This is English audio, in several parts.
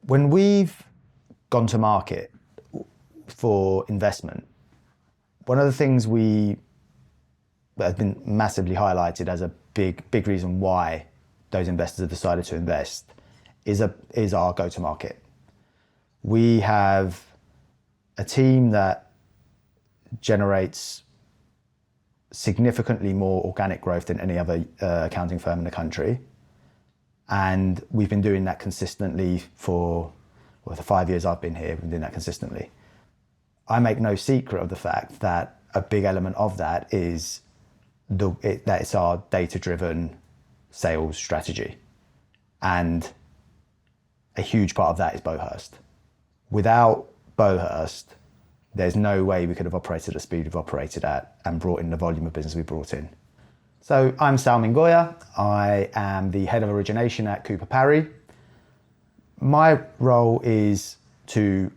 When we've gone to market for investment, one of the things that has been massively highlighted as a big reason why those investors have decided to invest is our go-to-market. We have a team that generates significantly more organic growth than any other accounting firm in the country. And we've been doing that consistently for the 5 years I've been here, we've been doing that consistently. I make no secret of the fact that a big element of that is that it's our data-driven sales strategy. And a huge part of that is Beauhurst. Without Beauhurst, there's no way we could have operated at the speed we've operated at and brought in the volume of business we brought in. So I'm Sal Mingoya. I am the head of origination at Cooper Parry. My role is to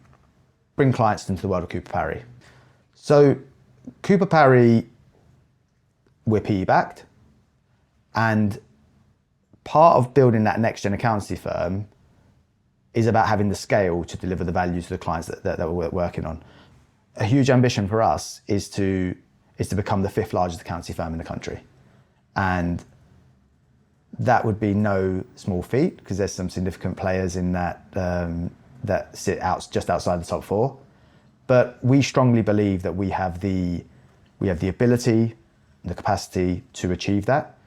bring clients into the world of Cooper Parry. So Cooper Parry, we're PE backed, and part of building that next gen accountancy firm is about having the scale to deliver the value to the clients that we're working on. A huge ambition for us is to become the 5th largest accountancy firm in the country. And that would be no small feat because there's some significant players in that that sit just outside the top 4. But we strongly believe that we have the ability, the capacity to achieve that.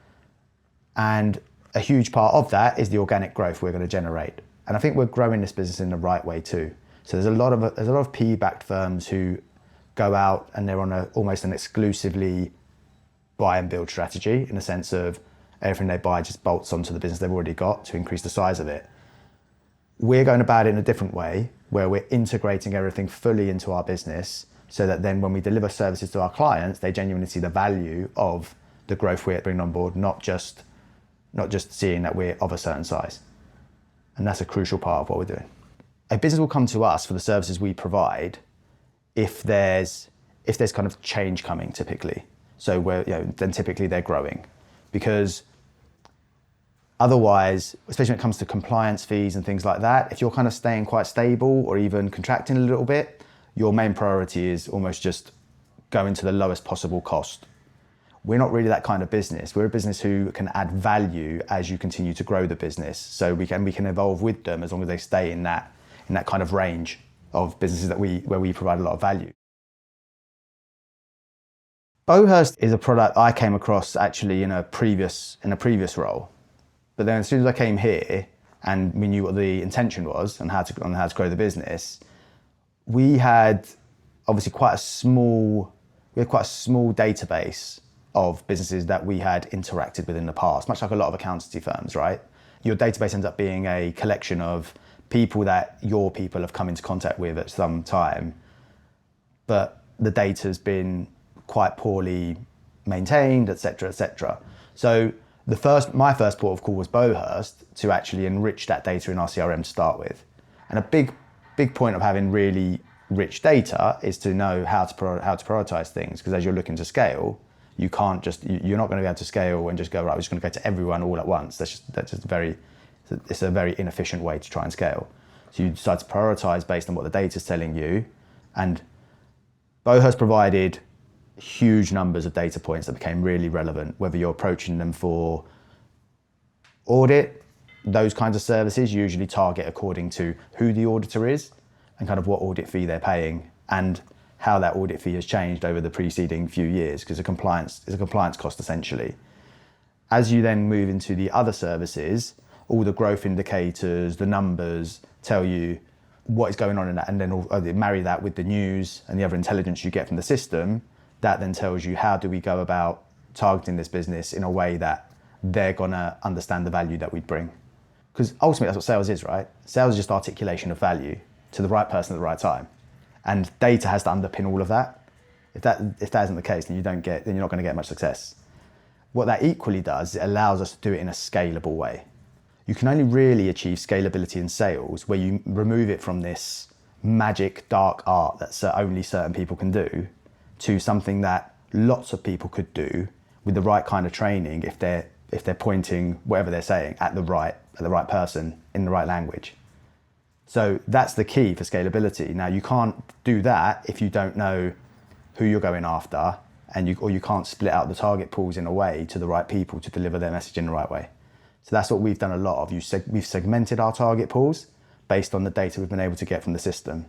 And a huge part of that is the organic growth we're going to generate. And I think we're growing this business in the right way too. So there's a lot of PE-backed firms who go out and they're on almost an exclusively buy and build strategy, in the sense of everything they buy just bolts onto the business they've already got to increase the size of it. We're going about it in a different way, where we're integrating everything fully into our business, so that then when we deliver services to our clients, they genuinely see the value of the growth we're bringing on board, not just seeing that we're of a certain size. And that's a crucial part of what we're doing. A business will come to us for the services we provide if there's kind of change coming, typically. So then typically they're growing, because otherwise, especially when it comes to compliance fees and things like that, if you're kind of staying quite stable or even contracting a little bit, your main priority is almost just going to the lowest possible cost. We're not really that kind of business. We're a business who can add value as you continue to grow the business. So we can evolve with them as long as they stay in that kind of range of businesses where we provide a lot of value. Beauhurst is a product I came across actually in a previous role. But then as soon as I came here and we knew what the intention was and how to grow the business, we had obviously quite a small database of businesses that we had interacted with in the past, much like a lot of accountancy firms, right? Your database ends up being a collection of people that your people have come into contact with at some time, but the data's been quite poorly maintained, et cetera, et cetera. So my first port of call was Beauhurst to actually enrich that data in our CRM to start with. And a big point of having really rich data is to know how to prioritize things, because as you're looking to scale, you're not going to be able to scale and just go, right, we're just going to go to everyone all at once. It's a very inefficient way to try and scale. So you decide to prioritize based on what the data is telling you. And Beauhurst provided huge numbers of data points that became really relevant, whether you're approaching them for audit. Those kinds of services usually target according to who the auditor is and kind of what audit fee they're paying and how that audit fee has changed over the preceding few years, because it's a compliance cost essentially. As you then move into the other services, all the growth indicators, the numbers tell you what is going on in that, and then marry that with the news and the other intelligence you get from the system. That then tells you, how do we go about targeting this business in a way that they're gonna understand the value that we bring? Because ultimately that's what sales is, right? Sales is just articulation of value to the right person at the right time. And data has to underpin all of that. If that isn't the case, then you're not gonna get much success. What that equally does, it allows us to do it in a scalable way. You can only really achieve scalability in sales where you remove it from this magic dark art that only certain people can do, to something that lots of people could do with the right kind of training if they're pointing whatever they're saying at the right person in the right language. So that's the key for scalability. Now, you can't do that if you don't know who you're going after, or you can't split out the target pools in a way to the right people to deliver their message in the right way. So that's what we've done a lot of. We've segmented our target pools based on the data we've been able to get from the system.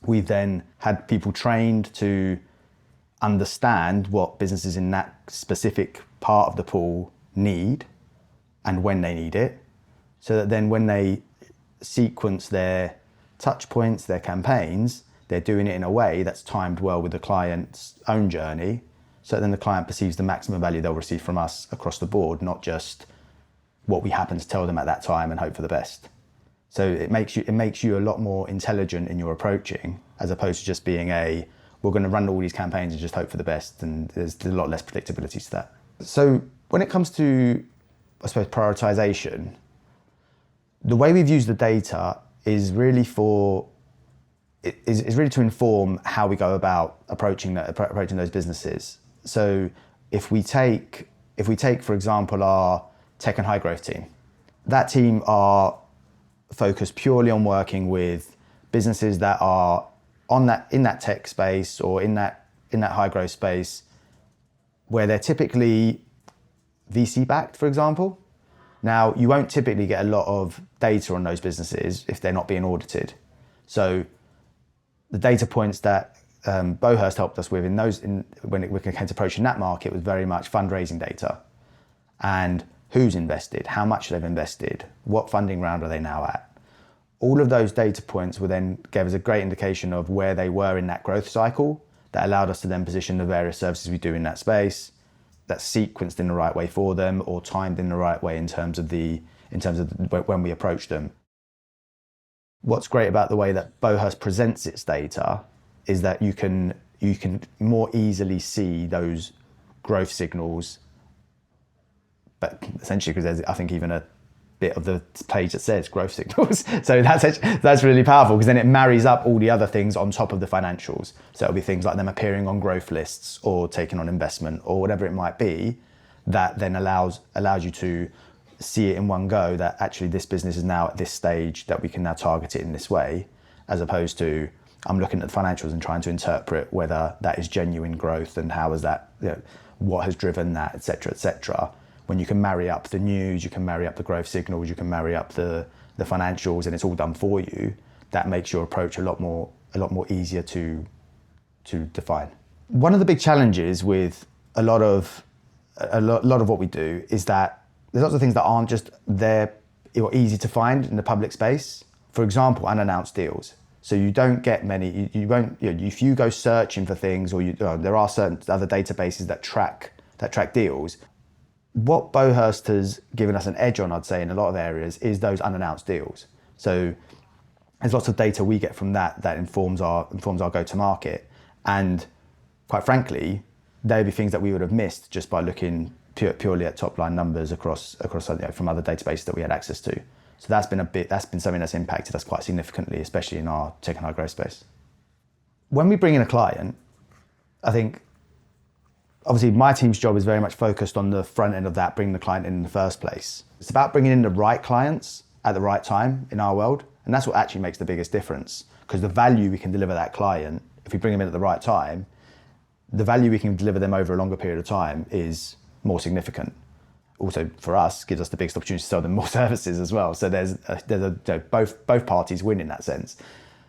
We've then had people trained to understand what businesses in that specific part of the pool need and when they need it, so that then when they sequence their touch points, their campaigns, they're doing it in a way that's timed well with the client's own journey, so then the client perceives the maximum value they'll receive from us across the board, not just what we happen to tell them at that time and hope for the best. So it makes you a lot more intelligent in your approaching, as opposed to just being we're going to run all these campaigns and just hope for the best, and there's a lot less predictability to that. So when it comes to, I suppose, prioritization, the way we've used the data is really to inform how we go about approaching those businesses. So if we take, for example, our tech and high growth team, that team are focused purely on working with businesses that are in that tech space or in that high growth space, where they're typically VC backed, for example. Now, you won't typically get a lot of data on those businesses if they're not being audited. So the data points that Beauhurst helped us with when it came to approaching that market was very much fundraising data and who's invested, how much they've invested, what funding round are they now at. All of those data points gave us a great indication of where they were in that growth cycle that allowed us to then position the various services we do in that space, that's sequenced in the right way for them or timed in the right way in terms of when we approach them. What's great about the way that Beauhurst presents its data is that you can more easily see those growth signals, but essentially because there's, I think, even a bit of the page that says growth signals. So that's really powerful, because then it marries up all the other things on top of the financials. So it'll be things like them appearing on growth lists or taking on investment or whatever it might be, that then allows you to see it in one go that actually this business is now at this stage that we can now target it in this way, as opposed to I'm looking at the financials and trying to interpret whether that is genuine growth and how is that, what has driven that, et cetera. When you can marry up the news, you can marry up the growth signals, you can marry up the financials, and it's all done for you, that makes your approach a lot more easier to define. One of the big challenges with a lot of what we do is that there's lots of things that aren't just there or easy to find in the public space. For example, unannounced deals. So you don't get many. You won't. If you go searching for things, or there are certain other databases that track deals. What Beauhurst has given us an edge on, I'd say, in a lot of areas, is those unannounced deals. So there's lots of data we get from that informs our go-to-market, and quite frankly, they'd be things that we would have missed just by looking purely at top-line numbers across from other databases that we had access to. So that's been something that's impacted us quite significantly, especially in our tech and high growth space. When we bring in a client, I think, obviously, my team's job is very much focused on the front end of that, bringing the client in the first place. It's about bringing in the right clients at the right time in our world, and that's what actually makes the biggest difference, because the value we can deliver that client, if we bring them in at the right time, the value we can deliver them over a longer period of time is more significant. Also, for us, gives us the biggest opportunity to sell them more services as well. So both parties win in that sense.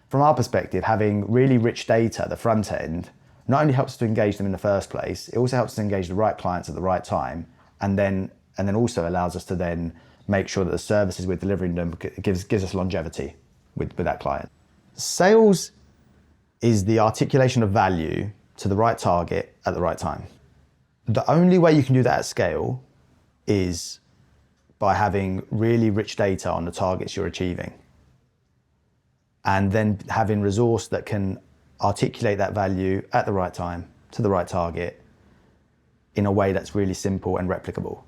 From our perspective, having really rich data at the front end not only helps us to engage them in the first place, it also helps us to engage the right clients at the right time, and then also allows us to then make sure that the services we're delivering them gives us longevity with that client. Sales is the articulation of value to the right target at the right time. The only way you can do that at scale is by having really rich data on the targets you're achieving, and then having resource that can articulate that value at the right time to the right target in a way that's really simple and replicable.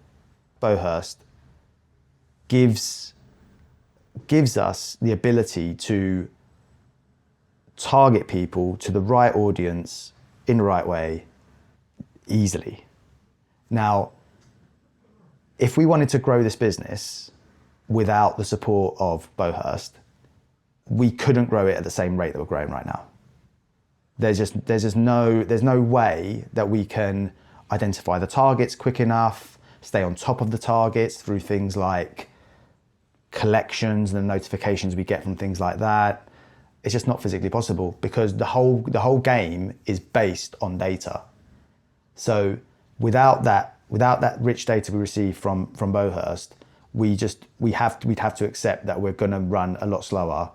Beauhurst gives us the ability to target people to the right audience in the right way easily. Now, if we wanted to grow this business without the support of Beauhurst, we couldn't grow it at the same rate that we're growing right now. There's no way that we can identify the targets quick enough, stay on top of the targets through things like collections and the notifications we get from things like that. It's just not physically possible because the whole game is based on data. So without that rich data we receive from Beauhurst, we'd have to accept that we're going to run a lot slower,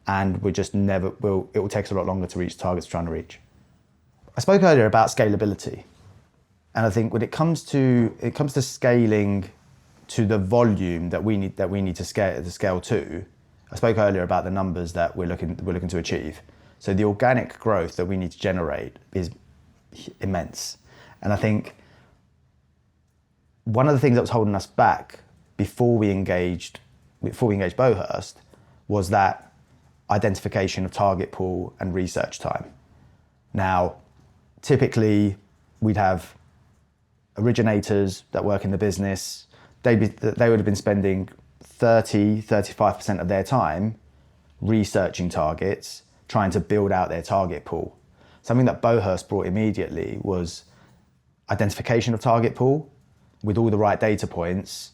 and it will take us a lot longer to reach targets we're trying to reach. I spoke earlier about scalability, and I think when it comes to scaling to the volume that we need to scale to, I spoke earlier about the numbers that we're looking to achieve. So the organic growth that we need to generate is immense, and I think one of the things that was holding us back before we engaged Beauhurst was that identification of target pool and research time. Now, typically we'd have originators that work in the business. They would have been spending 35% of their time researching targets, trying to build out their target pool. Something that Beauhurst brought immediately was identification of target pool with all the right data points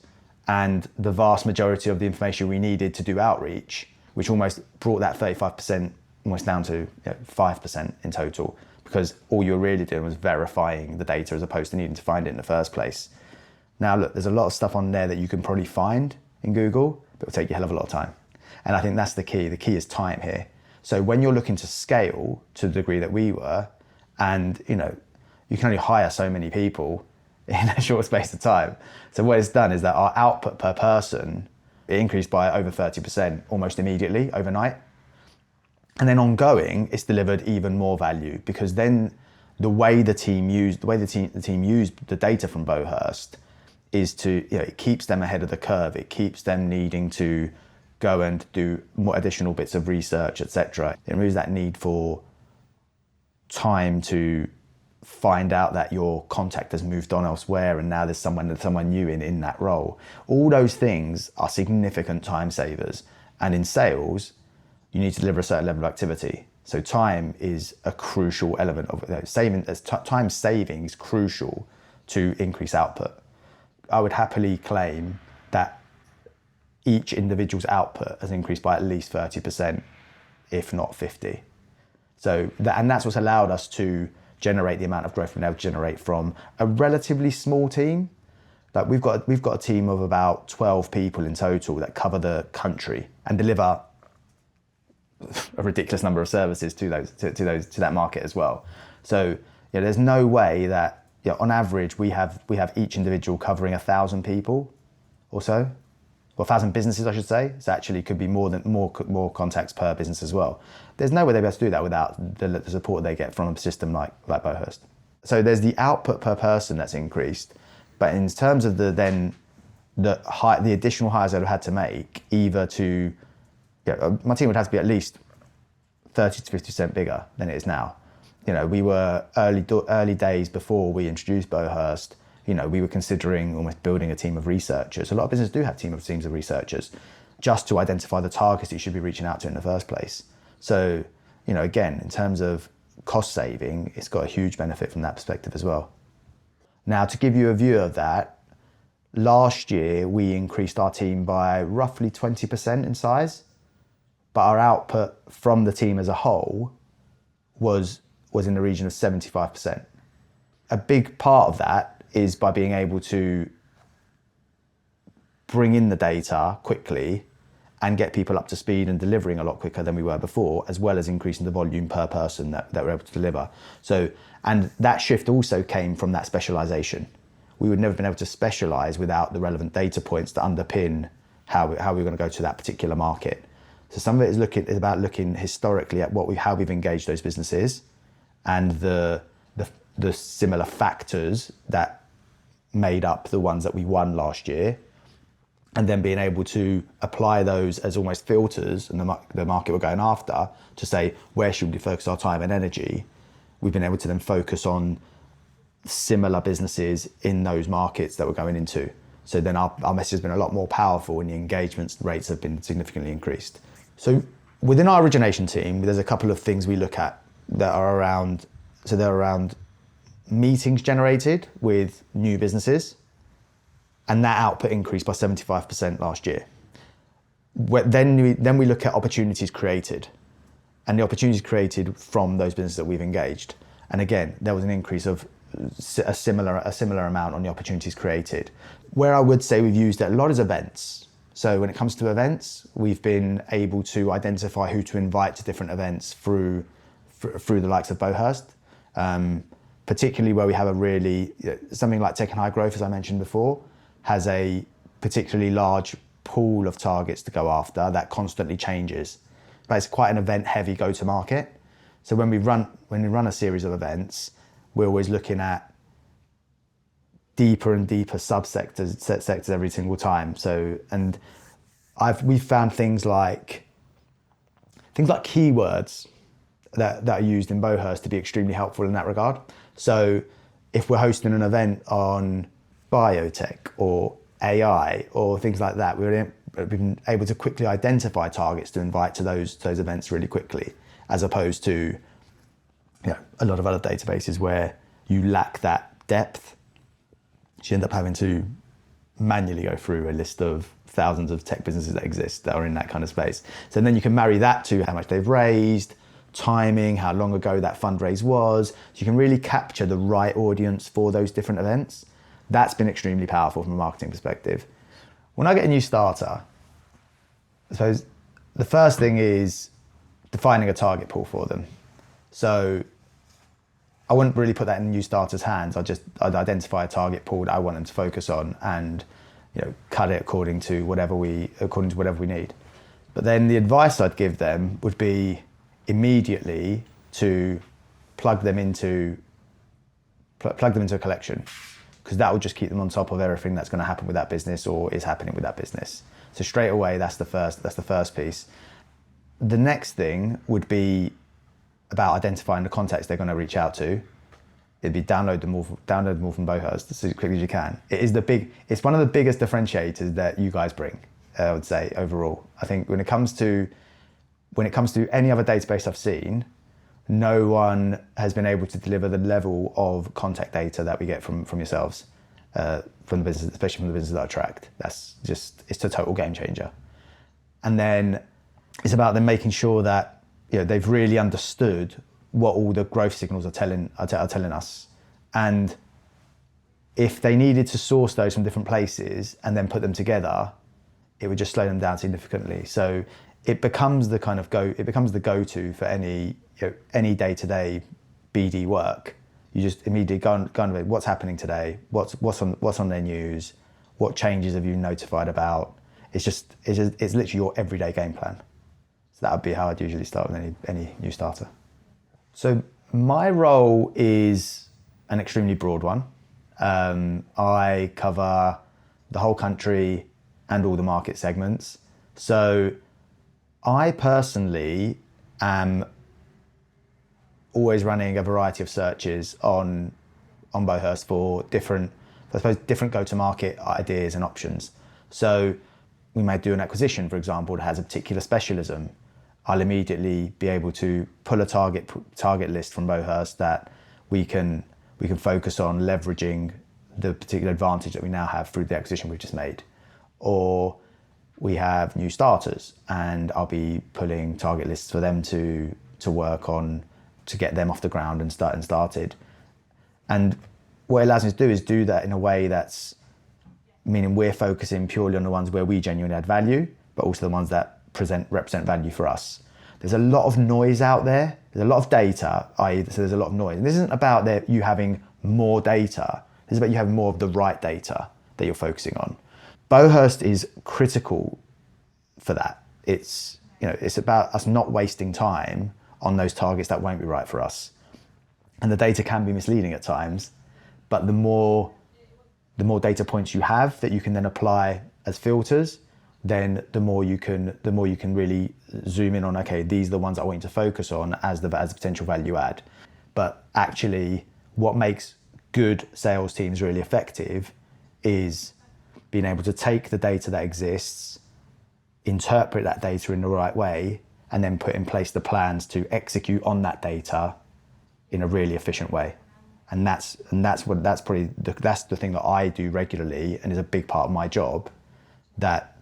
and the vast majority of the information we needed to do outreach, which almost brought that 35% almost down to 5% in total, because all you were really doing was verifying the data as opposed to needing to find it in the first place. Now look, there's a lot of stuff on there that you can probably find in Google, but it will take you a hell of a lot of time. And I think that's the key. The key is time here. So when you're looking to scale to the degree that we were, and you can only hire so many people in a short space of time. So what it's done is that our output per person, it increased by over 30% almost immediately overnight. And then ongoing, it's delivered even more value, because then the way the team used the data from Beauhurst is it keeps them ahead of the curve. It keeps them needing to go and do more additional bits of research, etc. It removes that need for time to find out that your contact has moved on elsewhere and now there's someone new in that role. All those things are significant time savers. And in sales, you need to deliver a certain level of activity. So time is a crucial element of time saving is crucial to increase output. I would happily claim that each individual's output has increased by at least 30%, if not 50%. And that's what's allowed us to generate the amount of growth we've been able to generate from a relatively small team. Like we've got a team of about 12 people in total that cover the country and deliver a ridiculous number of services to that market as well. So there's no way that on average we have each individual covering 1,000 people or so. Well, 1,000 businesses, I should say. So actually could be more contacts per business as well. There's no way they'd be able to do that without the support they get from a system like Beauhurst. So there's the output per person that's increased, but in terms of the additional hires I'd have had to make, either to, my team would have to be at least 30 to 50% bigger than it is now. We were early days before we introduced Beauhurst. We were considering almost building a team of researchers. A lot of businesses do have teams of researchers just to identify the targets that you should be reaching out to in the first place. So, again, in terms of cost saving, it's got a huge benefit from that perspective as well. Now, to give you a view of that, last year we increased our team by roughly 20% in size, but our output from the team as a whole was in the region of 75%. A big part of that is by being able to bring in the data quickly and get people up to speed and delivering a lot quicker than we were before, as well as increasing the volume per person that we're able to deliver. So, and that shift also came from that specialization. We would never have been able to specialize without the relevant data points to underpin how we're going to go to that particular market. So some of it is about looking historically at how we've engaged those businesses and the similar factors that made up the ones that we won last year, and then being able to apply those as almost filters in the market we're going after to say, where should we focus our time and energy? We've been able to then focus on similar businesses in those markets that we're going into. So then our message has been a lot more powerful and the engagement rates have been significantly increased. So Within our origination team, there's a couple of things we look at that are around, so they're around meetings generated with new businesses, and that output increased by 75% last year. Then we look at opportunities created, and the opportunities created from those businesses that we've engaged. And again, there was an increase of a similar amount on the opportunities created. Where I would say we've used it a lot is events. So when it comes to events, we've been able to identify who to invite to different events through the likes of Beauhurst, particularly where we have something like Tech and High Growth, as I mentioned before, has a particularly large pool of targets to go after that constantly changes. But it's quite an event-heavy go-to-market. So when we run a series of events, we're always looking at deeper and deeper sectors every single time. So, and we've found things like keywords that are used in Beauhurst to be extremely helpful in that regard. So if we're hosting an event on biotech or AI or things like that, we've been able to quickly identify targets to invite to those events really quickly, as opposed to a lot of other databases where you lack that depth. You end up having to manually go through a list of thousands of tech businesses that exist that are in that kind of space. So then you can marry that to how much they've raised, timing, how long ago that fundraise was. So you can really capture the right audience for those different events. That's been extremely powerful from a marketing perspective. When I get a new starter, I suppose the first thing is defining a target pool for them. So I wouldn't really put that in the new starter's hands. I'd identify a target pool that I want them to focus on and cut it according to whatever we need. But then the advice I'd give them would be immediately to plug them into a collection, because that will just keep them on top of everything that's going to happen with that business or is happening with that business. So straight away, that's the first piece. The next thing would be about identifying the contacts they're going to reach out to. It'd be download them all from Beauhurst as quickly as you can. It's one of the biggest differentiators that you guys bring, I would say, overall. I think when it comes to any other database I've seen, no one has been able to deliver the level of contact data that we get from yourselves, from the business, especially from the businesses that are tracked. It's a total game changer. And then it's about them making sure that they've really understood what all the growth signals are telling us. And if they needed to source those from different places and then put them together, it would just slow them down significantly. So it becomes the go-to for any day-to-day BD work. You just immediately go on what's happening today, what's on their news, what changes have you notified about. It's literally your everyday game plan. So that would be how I'd usually start with any new starter. So my role is an extremely broad one. I cover the whole country and all the market segments. So I personally am always running a variety of searches on Beauhurst for different go-to-market ideas and options. So we may do an acquisition, for example, that has a particular specialism. I'll immediately be able to pull a target list from Beauhurst that we can focus on leveraging the particular advantage that we now have through the acquisition we've just made. Or we have new starters, and I'll be pulling target lists for them to work on, to get them off the ground and started. And what it allows me to do is do that in a way that's, meaning we're focusing purely on the ones where we genuinely add value, but also the ones that represent value for us. There's a lot of noise out there. There's a lot of data, so there's a lot of noise. And this isn't about you having more data. This is about you having more of the right data that you're focusing on. Beauhurst is critical for that. It's about us not wasting time on those targets that won't be right for us. And the data can be misleading at times, but the more data points you have that you can then apply as filters, then the more you can really zoom in on, okay, these are the ones I want you to focus on as the potential value add. But actually, what makes good sales teams really effective is being able to take the data that exists, interpret that data in the right way, and then put in place the plans to execute on that data in a really efficient way. And that's the thing that I do regularly and is a big part of my job that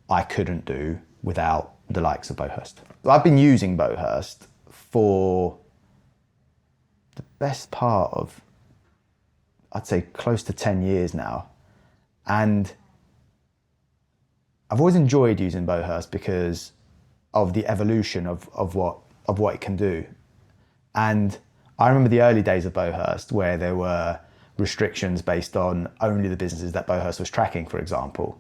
I couldn't do without the likes of Beauhurst. I've been using Beauhurst for the best part of, I'd say, close to 10 years now. And I've always enjoyed using Beauhurst because of the evolution of what it can do. And I remember the early days of Beauhurst where there were restrictions based on only the businesses that Beauhurst was tracking, for example.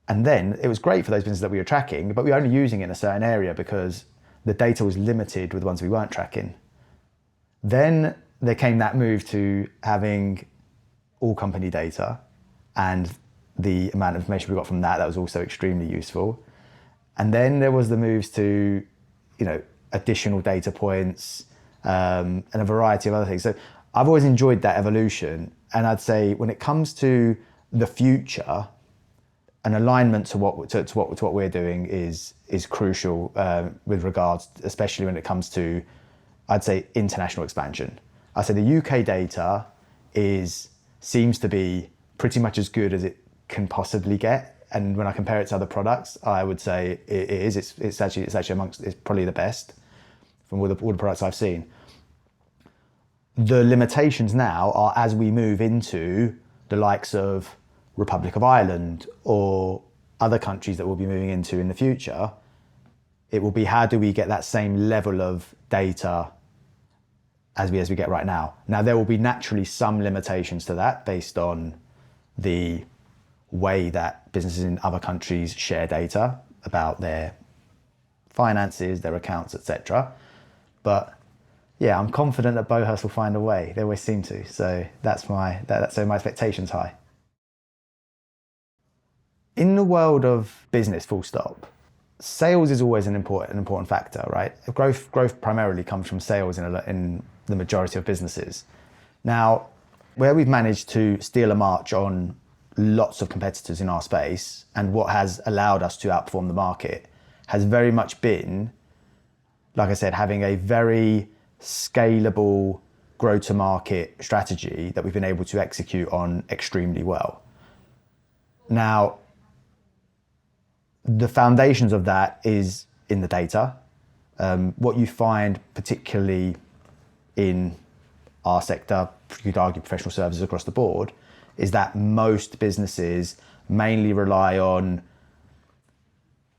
And then it was great for those businesses that we were tracking, but we were only using it in a certain area because the data was limited with the ones we weren't tracking. Then there came that move to having all company data, and the amount of information we got from that was also extremely useful. And then there was the moves to, additional data points, and a variety of other things. So I've always enjoyed that evolution. And I'd say when it comes to the future, an alignment to what we're doing is crucial with regards, especially when it comes to, I'd say, international expansion. I'd say the UK data seems to be pretty much as good as it can possibly get. And when I compare it to other products, I would say it is. It's actually it's probably the best from all the products I've seen. The limitations now are as we move into the likes of Republic of Ireland or other countries that we'll be moving into in the future, it will be how do we get that same level of data as we get right now. Now, there will be naturally some limitations to that based on the way that businesses in other countries share data about their finances, their accounts, etc. But yeah, I'm confident that Beauhurst will find a way. They always seem to. So so my expectation's high. In the world of business, full stop, sales is always an important factor, right? Growth primarily comes from sales in the majority of businesses. Now, where we've managed to steal a march on lots of competitors in our space, and what has allowed us to outperform the market has very much been, like I said, having a very scalable go-to-market strategy that we've been able to execute on extremely well. Now, the foundations of that is in the data. What you find particularly in our sector, you could argue professional services across the board, is that most businesses mainly rely on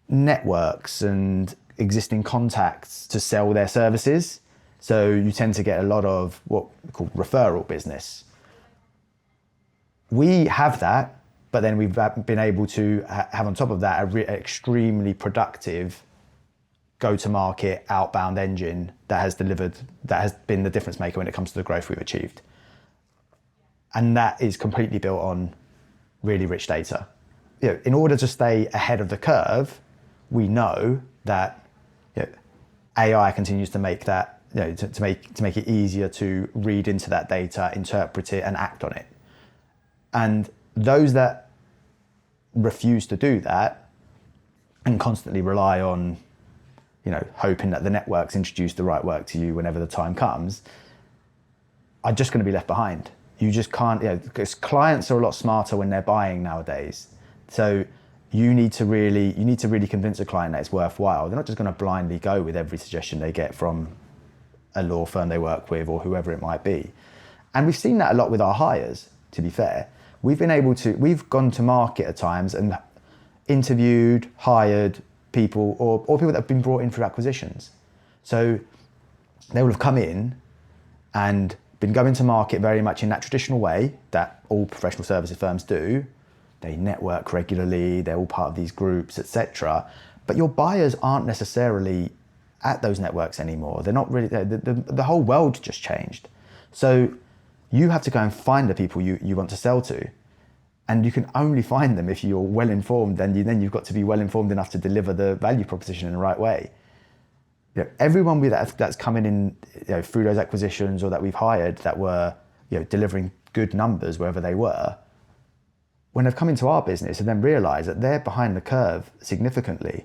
networks and existing contacts to sell their services. So you tend to get a lot of what we call referral business. We have that, but then we've been able to have on top of that an extremely productive go-to-market outbound engine that has been the difference maker when it comes to the growth we've achieved. And that is completely built on really rich data. In order to stay ahead of the curve, we know that AI continues to make that, to make it easier to read into that data, interpret it, and act on it. And those that refuse to do that and constantly rely on, hoping that the networks introduce the right work to you whenever the time comes, are just going to be left behind. You just can't, because clients are a lot smarter when they're buying nowadays. So you need to really convince a client that it's worthwhile. They're not just going to blindly go with every suggestion they get from a law firm they work with or whoever it might be. And we've seen that a lot with our hires, to be fair. We've gone to market at times and interviewed, hired people or people that have been brought in through acquisitions. So they will have come in and been going to market very much in that traditional way that all professional services firms do. They network regularly, they're all part of these groups, etc. But your buyers aren't necessarily at those networks anymore. They're not really, the whole world just changed. So you have to go and find the people you want to sell to. And you can only find them if you're well informed, then you've got to be well informed enough to deliver the value proposition in the right way. Everyone that's coming in through those acquisitions or that we've hired that were delivering good numbers wherever they were, when they've come into our business and then realised that they're behind the curve significantly,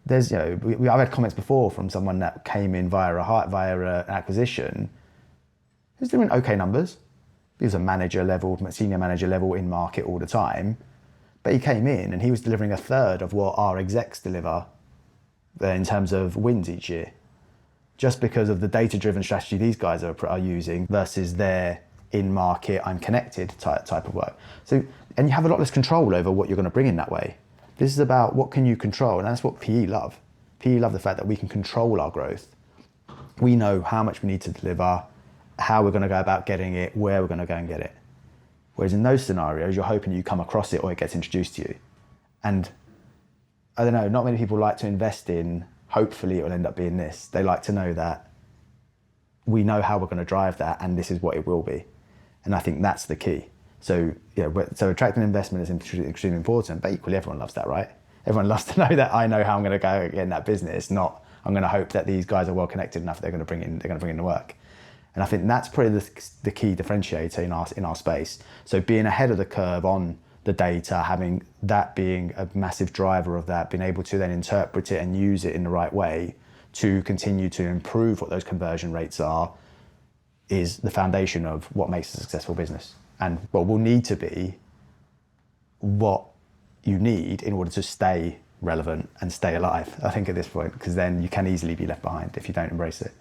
there's, I've had comments before from someone that came in via an acquisition who's doing okay numbers. He was a senior manager level in market all the time, but he came in and he was delivering a third of what our execs deliver in terms of wins each year, just because of the data-driven strategy these guys are using versus their in-market, I'm connected type of work. So, and you have a lot less control over what you're going to bring in that way. This is about what can you control, and that's what PE love. PE love the fact that we can control our growth. We know how much we need to deliver, how we're going to go about getting it, where we're going to go and get it. Whereas in those scenarios, you're hoping you come across it or it gets introduced to you. And I don't know, not many people like to invest in, hopefully it will end up being this. They like to know that we know how we're going to drive that and this is what it will be. And I think that's the key. So, so attracting investment is extremely important, but equally everyone loves that, right? Everyone loves to know that I know how I'm going to go in that business, not I'm going to hope that these guys are well connected enough they're going to bring in the work. And I think that's probably the key differentiator in our space. So being ahead of the curve on the data, having that being a massive driver of that, being able to then interpret it and use it in the right way to continue to improve what those conversion rates are, is the foundation of what makes a successful business. And what will need to be what you need in order to stay relevant and stay alive, I think, at this point, because then you can easily be left behind if you don't embrace it.